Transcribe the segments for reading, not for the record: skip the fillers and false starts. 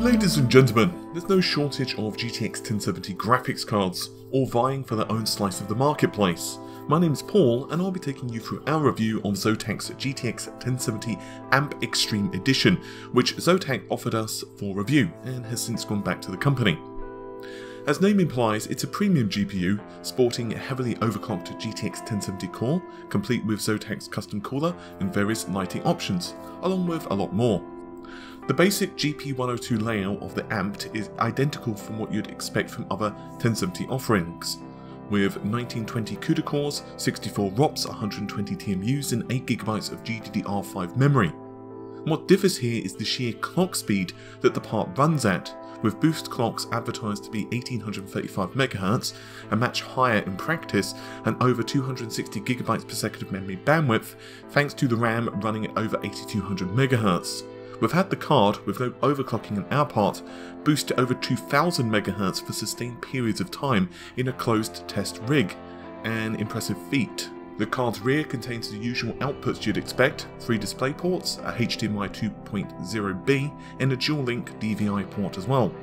Ladies and gentlemen, there's no shortage of GTX 1070 graphics cards, all vying for their own slice of the marketplace. My name is Paul and I'll be taking you through our review of ZOTAC's GTX 1070 AMP Extreme Edition, which ZOTAC offered us for review and has since gone back to the company. As name implies, it's a premium GPU sporting a heavily overclocked GTX 1070 core, complete with ZOTAC's custom cooler and various lighting options, along with a lot more. The basic GP102 layout of the AMP is identical from what you'd expect from other 1070 offerings, with 1920 CUDA cores, 64 ROPs, 120 TMUs and 8GB of GDDR5 memory. And what differs here is the sheer clock speed that the part runs at, with boost clocks advertised to be 1835 MHz, a match higher in practice, and over 260 GB per second of memory bandwidth, thanks to the RAM running at over 8200 MHz. We've had the card, with no overclocking on our part, boost to over 2000 MHz for sustained periods of time in a closed test rig, an impressive feat. The card's rear contains the usual outputs you'd expect, 3 display ports, a HDMI 2.0B and a dual-link DVI port as well.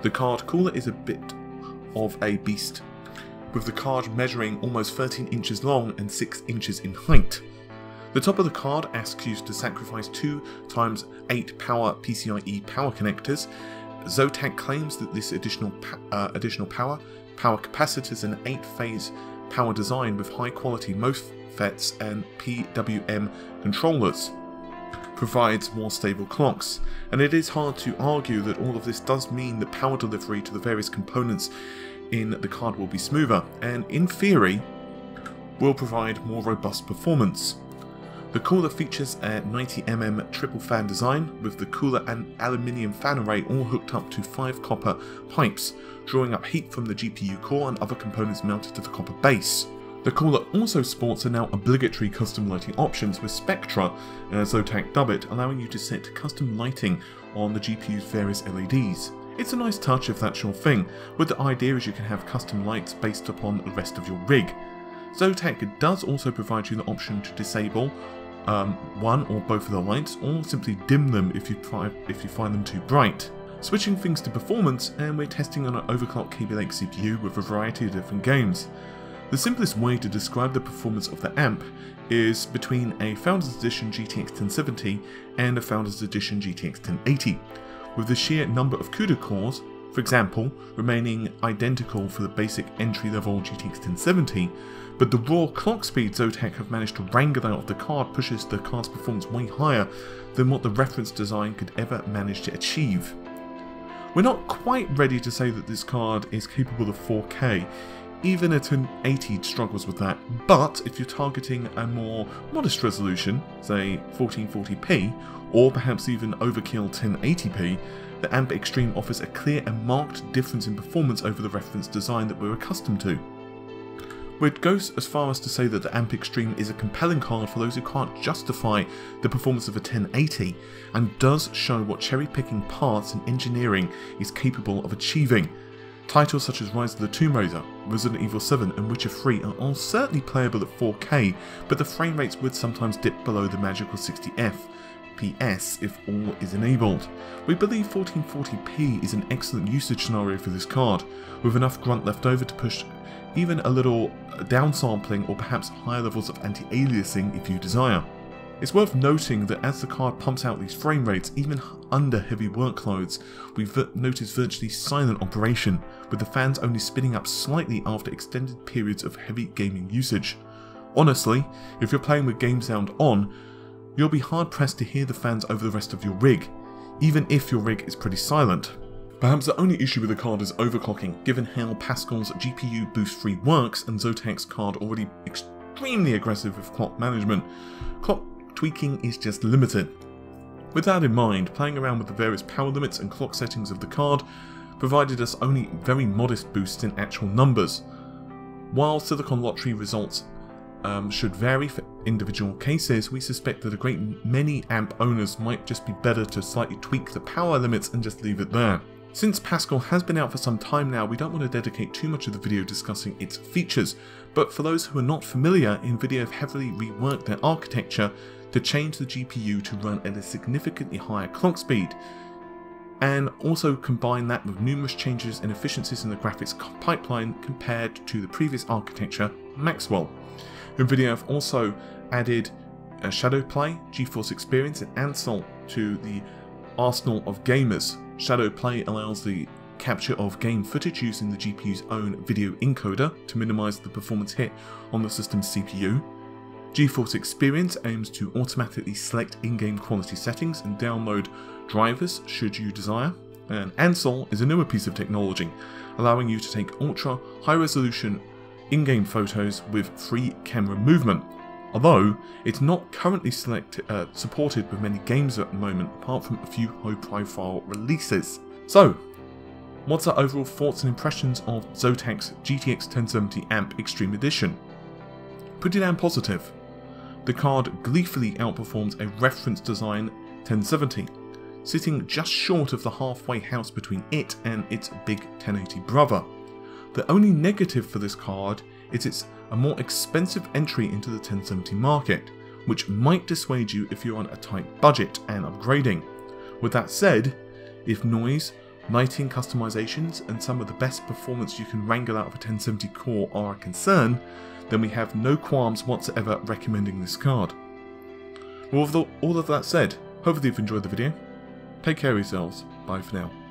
The card cooler is a bit of a beast, with the card measuring almost 13 inches long and 6 inches in height. The top of the card asks you to sacrifice 2x8 power PCIe power connectors. ZOTAC claims that this additional power capacitors and 8-phase power design with high quality MOSFETs and PWM controllers provides more stable clocks, and it is hard to argue that all of this does mean that power delivery to the various components in the card will be smoother, and in theory will provide more robust performance. The cooler features a 90mm triple fan design, with the cooler and aluminium fan array all hooked up to 5 copper pipes, drawing up heat from the GPU core and other components mounted to the copper base. The cooler also sports a now obligatory custom lighting options with Spectra, as ZOTAC dub it, allowing you to set custom lighting on the GPU's various LEDs. It's a nice touch if that's your thing, with the idea is you can have custom lights based upon the rest of your rig. ZOTAC does also provide you the option to disable one or both of the lights, or simply dim them if you find them too bright. Switching things to performance, and we're testing on an overclocked Kaby Lake CPU with a variety of different games. The simplest way to describe the performance of the AMP is between a Founders Edition GTX 1070 and a Founders Edition GTX 1080, with the sheer number of CUDA cores, for example, remaining identical for the basic entry-level GTX 1070, but the raw clock speed ZOTAC have managed to wrangle out of the card pushes the card's performance way higher than what the reference design could ever manage to achieve. We're not quite ready to say that this card is capable of 4K, even a 1080 struggles with that, but if you're targeting a more modest resolution, say 1440p, or perhaps even overkill 1080p, the AMP Extreme offers a clear and marked difference in performance over the reference design that we're accustomed to. It goes as far as to say that the AMP Extreme is a compelling card for those who can't justify the performance of a 1080, and does show what cherry-picking parts and engineering is capable of achieving. Titles such as Rise of the Tomb Raider, Resident Evil 7 and Witcher 3 are all certainly playable at 4K, but the frame rates would sometimes dip below the magical 60 FPS if all is enabled. We believe 1440p is an excellent usage scenario for this card, with enough grunt left over to push even a little downsampling or perhaps higher levels of anti-aliasing if you desire. It's worth noting that as the card pumps out these frame rates, even under heavy workloads, we've noticed virtually silent operation, with the fans only spinning up slightly after extended periods of heavy gaming usage. Honestly, if you're playing with game sound on, you'll be hard pressed to hear the fans over the rest of your rig, even if your rig is pretty silent. Perhaps the only issue with the card is overclocking, given how Pascal's GPU Boost 3 works and ZOTAC's card already extremely aggressive with clock management. Clock tweaking is just limited. With that in mind, playing around with the various power limits and clock settings of the card provided us only very modest boosts in actual numbers. While Silicon Lottery results should vary for individual cases, we suspect that a great many AMP owners might just be better to slightly tweak the power limits and just leave it there. Since Pascal has been out for some time now, we don't want to dedicate too much of the video discussing its features, but for those who are not familiar, NVIDIA have heavily reworked their architecture to change the GPU to run at a significantly higher clock speed. and also combine that with numerous changes and efficiencies in the graphics pipeline compared to the previous architecture, Maxwell. NVIDIA have also added Shadowplay, GeForce Experience and Ansel to the arsenal of gamers. Shadowplay allows the capture of game footage using the GPU's own video encoder to minimise the performance hit on the system's CPU. GeForce Experience aims to automatically select in-game quality settings and download drivers should you desire. And Ansel is a newer piece of technology, allowing you to take ultra high-resolution in-game photos with free camera movement, although it's not currently supported with many games at the moment, apart from a few high-profile releases. So, what's our overall thoughts and impressions of ZOTAC's GTX 1070 AMP Extreme Edition? Pretty damn positive. The card gleefully outperforms a reference design 1070, sitting just short of the halfway house between it and its big 1080 brother. The only negative for this card is it's a more expensive entry into the 1070 market, which might dissuade you if you're on a tight budget and upgrading. With that said, if noise, lighting customizations and some of the best performance you can wrangle out of a 1070 core are a concern, then we have no qualms whatsoever recommending this card. With all of that said, hopefully you've enjoyed the video. Take care of yourselves. Bye for now.